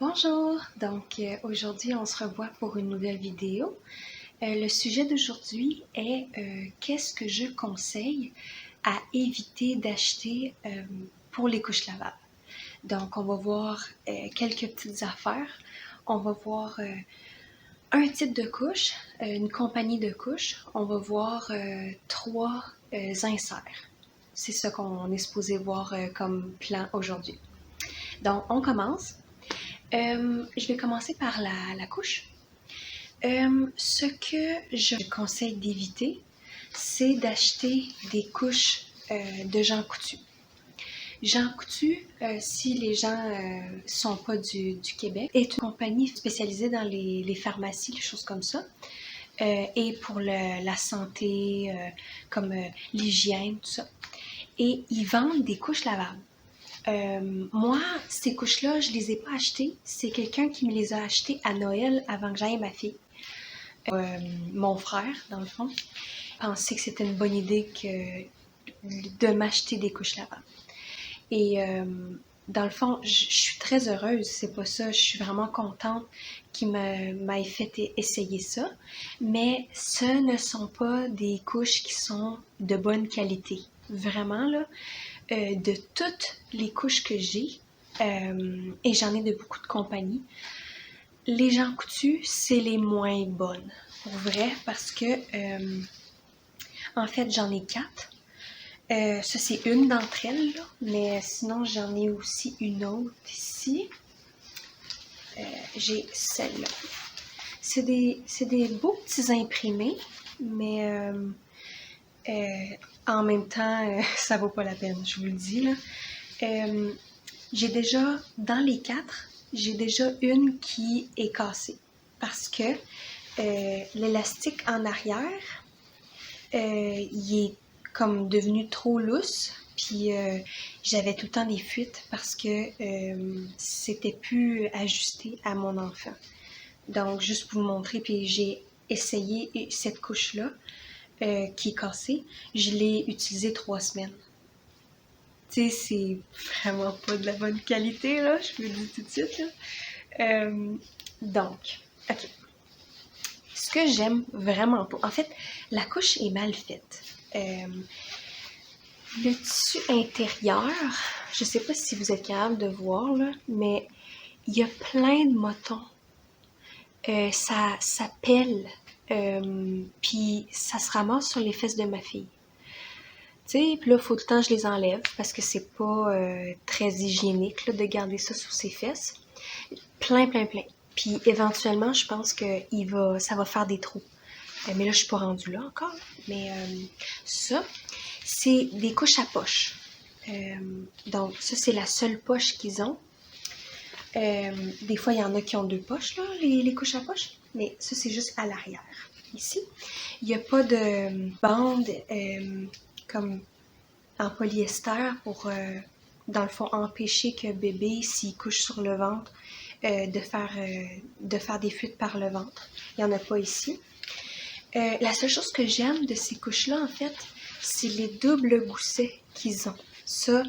Bonjour, aujourd'hui on se revoit pour une nouvelle vidéo. Le sujet d'aujourd'hui est qu'est-ce que je conseille à éviter d'acheter pour les couches lavables. Donc on va voir quelques petites affaires. On va voir un type de couche, une compagnie de couches. On va voir trois inserts. C'est ça qu'on est supposé voir comme plan aujourd'hui. Donc on commence. Je vais commencer par la couche. Ce que je conseille d'éviter, c'est d'acheter des couches de Jean Coutu. Jean Coutu, si les gens sont pas du Québec, est une compagnie spécialisée dans les pharmacies, les choses comme ça, et pour la santé, comme l'hygiène, tout ça. Et ils vendent des couches lavables. Moi, ces couches-là, je les ai pas achetées. C'est quelqu'un qui me les a achetées à Noël avant que j'aille ma fille. Mon frère, dans le fond, pensait que c'était une bonne idée de m'acheter des couches lavables. Et dans le fond, je suis très heureuse, c'est pas ça. Je suis vraiment contente qu'il m'ait fait essayer ça. Mais ce ne sont pas des couches qui sont de bonne qualité. Vraiment, là, de toutes les couches que j'ai, et j'en ai de beaucoup de compagnies, les Jean Coutu, c'est les moins bonnes, pour vrai, parce que, en fait, j'en ai 4. Ça, c'est une d'entre elles, là, mais sinon, j'en ai aussi une autre ici. J'ai celle-là. C'est des beaux petits imprimés, mais en même temps, ça vaut pas la peine, je vous le dis, là. J'ai déjà, dans les 4, j'ai déjà une qui est cassée parce que l'élastique en arrière, il est comme devenu trop lousse, puis j'avais tout le temps des fuites parce que c'était plus ajusté à mon enfant. Donc, juste pour vous montrer, puis j'ai essayé cette couche-là qui est cassée, je l'ai utilisée 3 semaines. Tu sais, c'est vraiment pas de la bonne qualité, là, je vous le dis tout de suite, là. Donc, ok. Ce que j'aime vraiment pas, en fait, la couche est mal faite. Le tissu intérieur, je sais pas si vous êtes capable de voir, là, mais il y a plein de motons. Ça pèle, puis ça se ramasse sur les fesses de ma fille. Tu sais, puis là, il faut tout le temps que je les enlève parce que c'est pas très hygiénique là, de garder ça sous ses fesses. Plein. Puis éventuellement, je pense que ça va faire des trous. Mais là, je suis pas rendue là encore. Mais ça, c'est des couches à poche. Donc, ça, c'est la seule poche qu'ils ont. Des fois, il y en a qui ont 2 poches, là, les couches à poche. Mais ça, c'est juste à l'arrière. Ici, il n'y a pas de bande comme en polyester pour, dans le fond, empêcher que bébé, s'il couche sur le ventre, de faire des fuites par le ventre. Il n'y en a pas ici. La seule chose que j'aime de ces couches-là, en fait, c'est les doubles goussets qu'ils ont. Ça,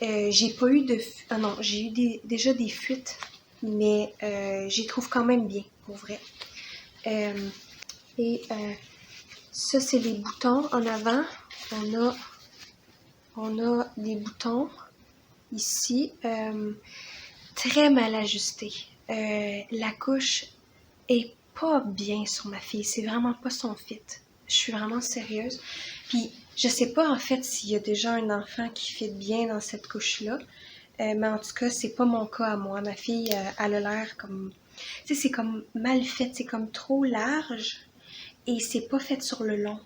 j'ai pas eu de... Ah non, j'ai eu déjà des fuites, mais j'y trouve quand même bien, pour vrai. Ça, c'est les boutons en avant. On a des boutons ici, très mal ajustés. La couche est pas bien sur ma fille. C'est vraiment pas son fit. Je suis vraiment sérieuse. Puis, je sais pas en fait s'il y a déjà un enfant qui fit bien dans cette couche-là. Mais en tout cas, c'est pas mon cas à moi. Ma fille, elle a l'air comme... Tu sais, c'est comme mal fait. C'est comme trop large. Et c'est pas fait sur le long.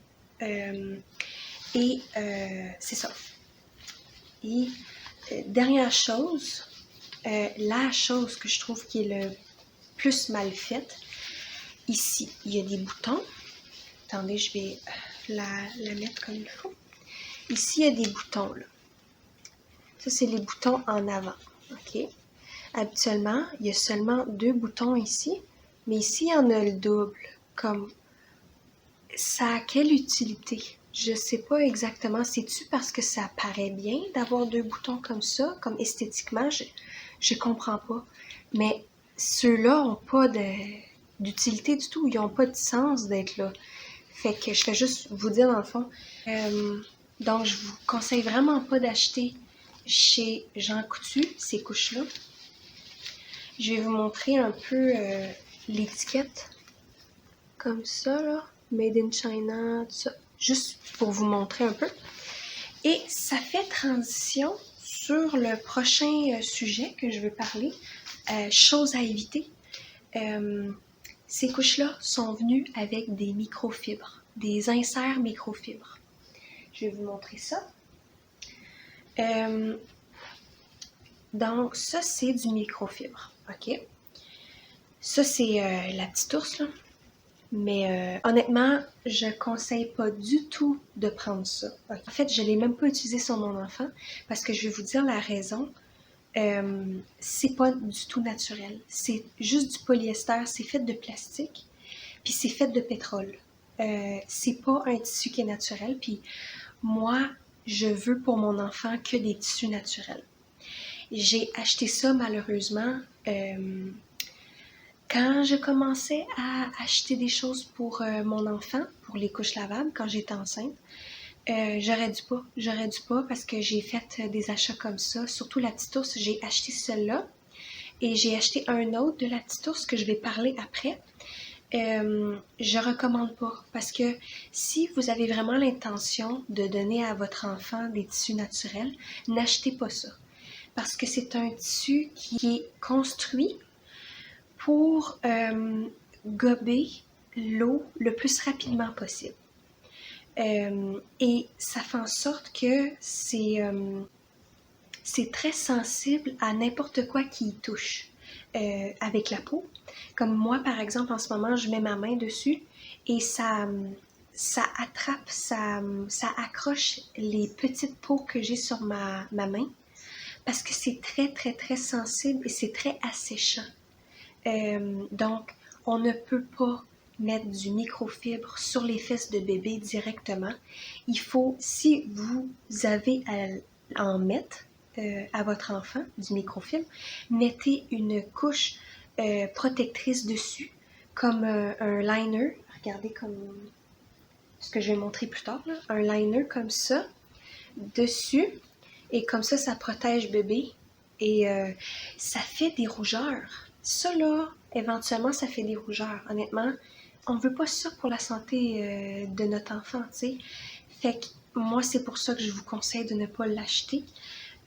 C'est ça. Et dernière chose, la chose que je trouve qui est le plus mal faite, ici, il y a des boutons. Attendez, je vais la mettre comme il faut. Ici, il y a des boutons, là. Ça, c'est les boutons en avant, OK? Habituellement, il y a seulement 2 boutons ici, mais ici, il y en a le double. Comme, ça a quelle utilité? Je sais pas exactement. C'est-tu parce que ça paraît bien d'avoir 2 boutons comme ça, comme esthétiquement? Je comprends pas. Mais ceux-là n'ont pas d'utilité du tout, ils n'ont pas de sens d'être là. Fait que je vais juste vous dire dans le fond. Donc, je vous conseille vraiment pas d'acheter chez Jean Coutu ces couches-là. Je vais vous montrer un peu l'étiquette. Comme ça, là. Made in China, tout ça. Juste pour vous montrer un peu. Et ça fait transition sur le prochain sujet que je veux parler. Chose à éviter. Ces couches-là sont venues avec des microfibres, des inserts microfibres. Je vais vous montrer ça. Donc, ça, c'est du microfibre. OK? Ça, c'est la petite ours, là. Mais honnêtement, je conseille pas du tout de prendre ça. Okay. En fait, je l'ai même pas utilisé sur mon enfant parce que je vais vous dire la raison. C'est pas du tout naturel. C'est juste du polyester, c'est fait de plastique, puis c'est fait de pétrole. C'est pas un tissu qui est naturel, puis moi, je veux pour mon enfant que des tissus naturels. J'ai acheté ça malheureusement quand je commençais à acheter des choses pour mon enfant, pour les couches lavables, quand j'étais enceinte. J'aurais dû pas parce que j'ai fait des achats comme ça, surtout la petite ours, j'ai acheté celle-là et j'ai acheté un autre de la petite ours que je vais parler après. Je recommande pas parce que si vous avez vraiment l'intention de donner à votre enfant des tissus naturels, n'achetez pas ça parce que c'est un tissu qui est construit pour gober l'eau le plus rapidement possible. Et ça fait en sorte que c'est très sensible à n'importe quoi qui y touche avec la peau. Comme moi, par exemple, en ce moment, je mets ma main dessus et ça attrape, ça accroche les petites peaux que j'ai sur ma main parce que c'est très, très, très sensible et c'est très asséchant. Donc, on ne peut pas mettre du microfibre sur les fesses de bébé directement. Il faut, si vous avez à en mettre à votre enfant du microfibre, mettez une couche protectrice dessus, comme un liner. Regardez comme ce que je vais montrer plus tard, là. Un liner comme ça, dessus, et comme ça protège bébé. Et ça fait des rougeurs. Ça, là, éventuellement, ça fait des rougeurs. Honnêtement, on veut pas ça pour la santé de notre enfant, tu sais. Fait que moi, c'est pour ça que je vous conseille de ne pas l'acheter.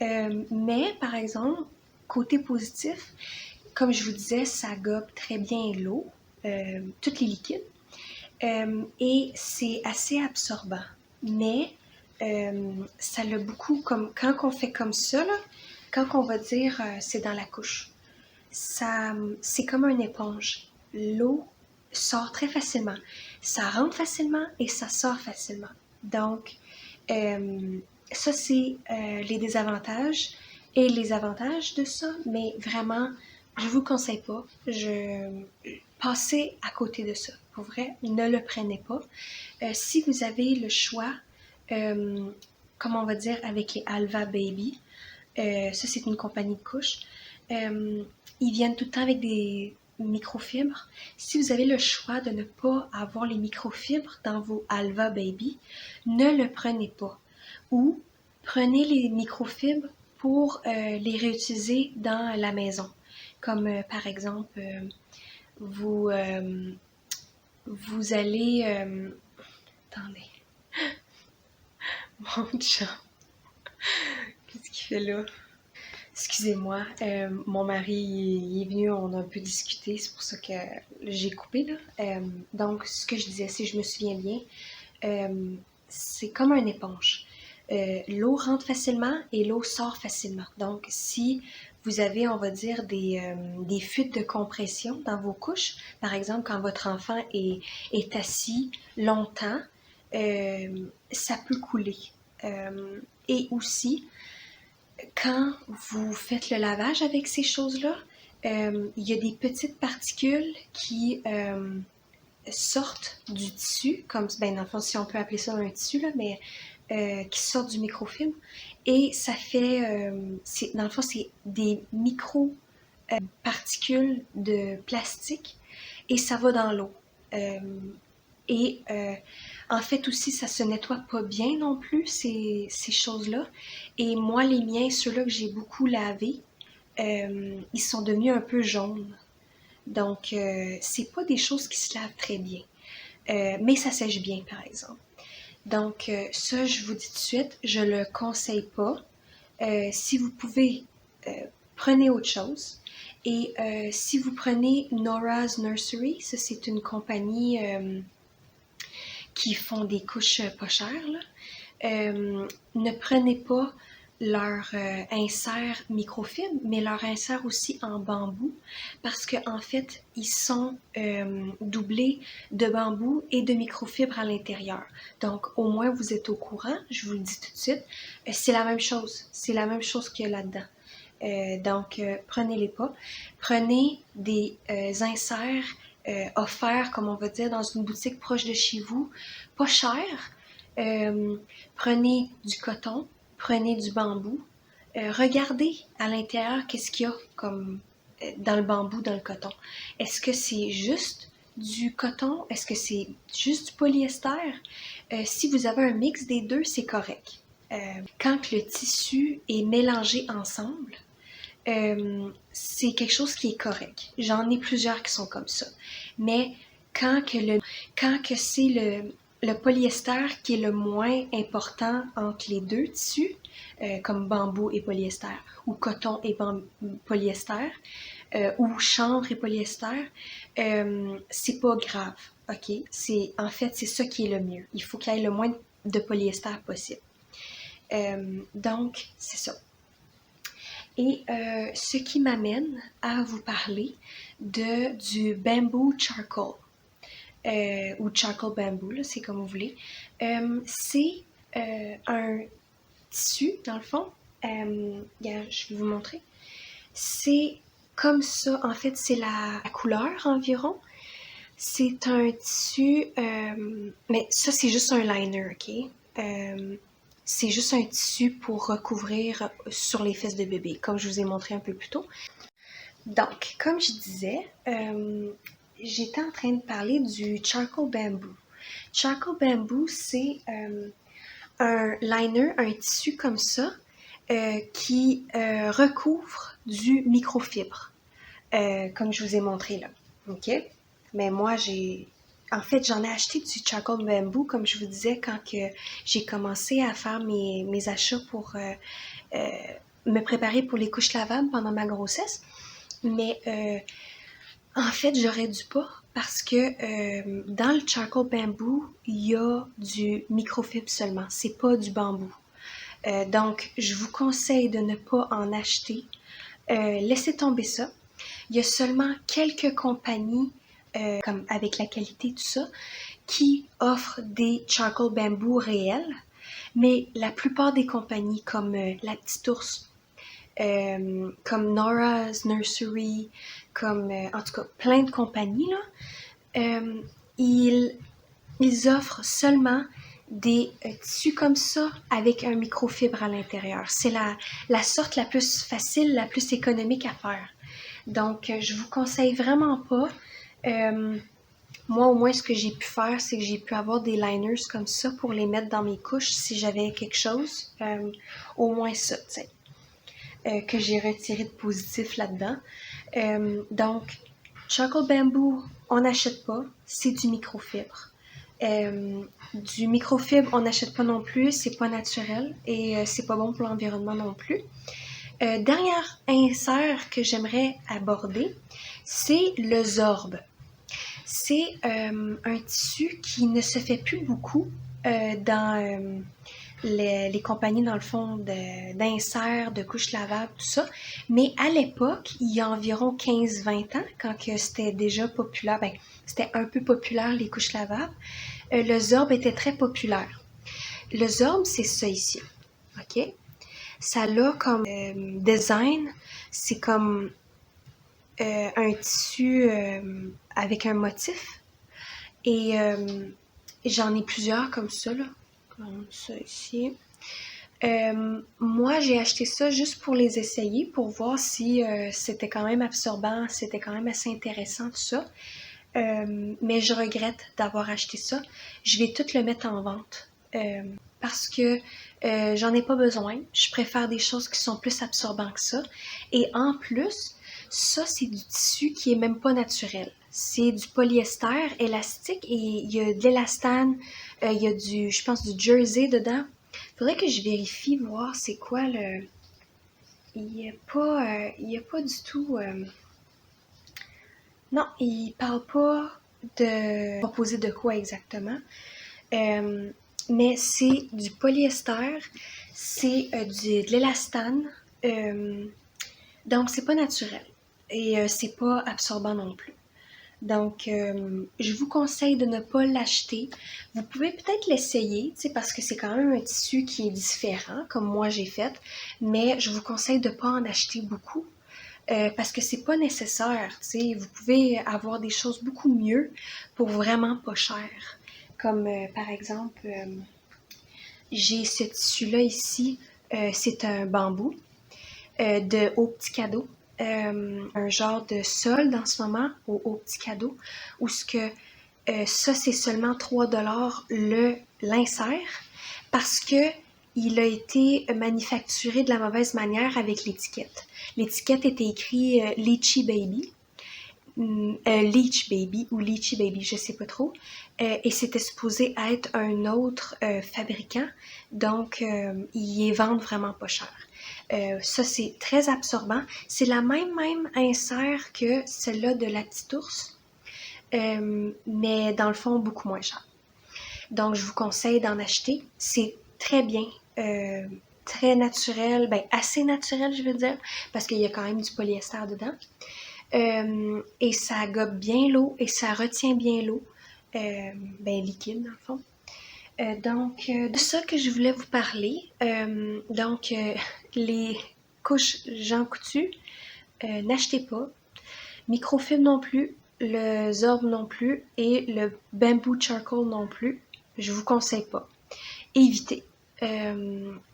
Mais, par exemple, côté positif, comme je vous disais, ça gobe très bien l'eau, tous les liquides. Et c'est assez absorbant. Mais ça l'a beaucoup comme quand on fait comme ça, là, quand on va dire c'est dans la couche, ça c'est comme une éponge. L'eau sort très facilement. Ça rentre facilement et ça sort facilement. Donc, ça c'est les désavantages et les avantages de ça, mais vraiment, je vous conseille pas. Passez à côté de ça. Pour vrai, ne le prenez pas. Si vous avez le choix, comme on va dire avec les Alva Baby, ça c'est une compagnie de couches, ils viennent tout le temps avec des microfibres. Si vous avez le choix de ne pas avoir les microfibres dans vos Alva Baby, ne le prenez pas. Ou prenez les microfibres pour les réutiliser dans la maison. Comme par exemple, vous allez... attendez. Mon chat. Qu'est-ce qu'il fait là? Excusez-moi, mon mari il est venu, on a un peu discuté, c'est pour ça que j'ai coupé là. Donc, ce que je disais, si je me souviens bien, c'est comme une éponge. L'eau rentre facilement et l'eau sort facilement. Donc, si vous avez, on va dire, des fuites de compression dans vos couches, par exemple, quand votre enfant est assis longtemps, ça peut couler. Et aussi, quand vous faites le lavage avec ces choses-là, il y a des petites particules qui sortent du tissu, comme, ben, dans le fond, si on peut appeler ça un tissu, là, mais qui sortent du microfibre. Et ça fait, dans le fond, c'est des particules de plastique et ça va dans l'eau. Et en fait aussi, ça se nettoie pas bien non plus, ces choses-là. Et moi, les miens, ceux-là que j'ai beaucoup lavés, ils sont devenus un peu jaunes. Donc, c'est pas des choses qui se lavent très bien. Mais ça sèche bien, par exemple. Donc, ça, je vous dis tout de suite, je le conseille pas. Si vous pouvez, euh, prenez autre chose. Et si vous prenez Nora's Nursery, ça c'est une compagnie qui font des couches pas chères, là. Ne prenez pas leur insert microfibre, mais leur insert aussi en bambou, parce qu'en fait, ils sont doublés de bambou et de microfibre à l'intérieur. Donc, au moins, vous êtes au courant, je vous le dis tout de suite, c'est la même chose. C'est la même chose qu'il y a là-dedans. Donc, prenez-les pas. Prenez des inserts offerts, comme on va dire, dans une boutique proche de chez vous, pas cher. Prenez du coton, prenez du bambou. Regardez à l'intérieur qu'est-ce qu'il y a comme dans le bambou, dans le coton. Est-ce que c'est juste du coton? Est-ce que c'est juste du polyester? Si vous avez un mix des deux, c'est correct. Quand le tissu est mélangé ensemble, c'est quelque chose qui est correct. J'en ai plusieurs qui sont comme ça. Mais quand que c'est le polyester qui est le moins important entre les deux tissus, comme bambou et polyester, ou coton et polyester, ou chanvre et polyester, c'est pas grave, ok? En fait, c'est ça qui est le mieux. Il faut qu'il y ait le moins de polyester possible. Donc, c'est ça. Et ce qui m'amène à vous parler du bamboo charcoal, ou charcoal bamboo, là, c'est comme vous voulez. C'est un tissu, dans le fond. Je vais vous montrer. C'est comme ça, en fait, c'est la couleur environ. C'est un tissu, mais ça, c'est juste un liner, ok? C'est juste un tissu pour recouvrir sur les fesses de bébé, comme je vous ai montré un peu plus tôt. Donc, comme je disais, j'étais en train de parler du charcoal bamboo. Charcoal bamboo, c'est un liner, un tissu comme ça, qui recouvre du microfibre, comme je vous ai montré là. OK? Mais moi, en fait, j'en ai acheté du charcoal bamboo, comme je vous disais, quand que j'ai commencé à faire mes achats pour me préparer pour les couches lavables pendant ma grossesse. Mais en fait, j'aurais dû pas, parce que dans le charcoal bamboo, il y a du microfibre seulement. C'est pas du bambou. Donc, je vous conseille de ne pas en acheter. Laissez tomber ça. Il y a seulement quelques compagnies, comme avec la qualité, tout ça, qui offrent des charcoal bamboo réels, mais la plupart des compagnies, comme La Petite Ours, comme Nora's Nursery, comme, en tout cas, plein de compagnies, là, ils offrent seulement des tissus comme ça avec un microfibre à l'intérieur. C'est la sorte la plus facile, la plus économique à faire. Donc, je vous conseille vraiment pas. Moi, au moins, ce que j'ai pu faire, c'est que j'ai pu avoir des liners comme ça pour les mettre dans mes couches si j'avais quelque chose. Au moins ça, tu sais. Que j'ai retiré de positif là-dedans. Donc, charcoal bamboo, on n'achète pas, c'est du microfibre. Du microfibre, on n'achète pas non plus, c'est pas naturel et c'est pas bon pour l'environnement non plus. Dernier insert que j'aimerais aborder, c'est le Zorb. C'est un tissu qui ne se fait plus beaucoup dans les compagnies, dans le fond, d'inserts, de couches lavables, tout ça. Mais à l'époque, il y a environ 15-20 ans, quand que c'était déjà populaire, c'était un peu populaire les couches lavables, le Zorb était très populaire. Le Zorb, c'est ça ici, ok? Ça a comme design, c'est comme un tissu avec un motif. Et j'en ai plusieurs comme ça, là. Comme ça ici. Moi, j'ai acheté ça juste pour les essayer, pour voir si c'était quand même absorbant, c'était quand même assez intéressant, tout ça. Mais je regrette d'avoir acheté ça. Je vais tout le mettre en vente parce que j'en ai pas besoin. Je préfère des choses qui sont plus absorbantes que ça. Et en plus, ça, c'est du tissu qui est même pas naturel. C'est du polyester élastique et il y a de l'élastane, il y a je pense, du jersey dedans. Faudrait que je vérifie, voir c'est quoi le... Il y a pas du tout... Non, il parle pas de composé de quoi exactement. Euh, mais c'est du polyester, c'est de l'élastane. Donc, c'est pas naturel. Et c'est pas absorbant non plus. Donc, je vous conseille de ne pas l'acheter. Vous pouvez peut-être l'essayer, parce que c'est quand même un tissu qui est différent, comme moi j'ai fait, mais je vous conseille de ne pas en acheter beaucoup. Parce que c'est pas nécessaire, vous pouvez avoir des choses beaucoup mieux pour vraiment pas cher. Comme par exemple, j'ai ce tissu-là ici, c'est un bambou de Au Petit Cadeau. Un genre de solde en ce moment au Petit Cadeau, où ce que ça c'est seulement 3$ l'insert, parce que il a été manufacturé de la mauvaise manière avec l'étiquette. L'étiquette était écrit Lychee Baby, Leech Baby ou Lychee Baby, je sais pas trop. Et c'était supposé être un autre fabricant, donc ils vendent vraiment pas cher. Ça, c'est très absorbant. C'est la même insert que celle-là de la petite ours, mais dans le fond, beaucoup moins cher. Donc, je vous conseille d'en acheter. C'est très bien, très naturel, ben assez naturel, je veux dire, parce qu'il y a quand même du polyester dedans. Et ça gobe bien l'eau et ça retient bien l'eau, liquide dans le fond. De ça que je voulais vous parler. Les couches Jean Coutu, n'achetez pas. Microfibre non plus, le Zorb non plus et le Bamboo Charcoal non plus. Je vous conseille pas. Évitez.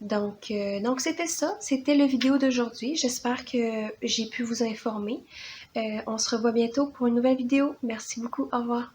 Donc c'était ça. C'était la vidéo d'aujourd'hui. J'espère que j'ai pu vous informer. On se revoit bientôt pour une nouvelle vidéo. Merci beaucoup. Au revoir.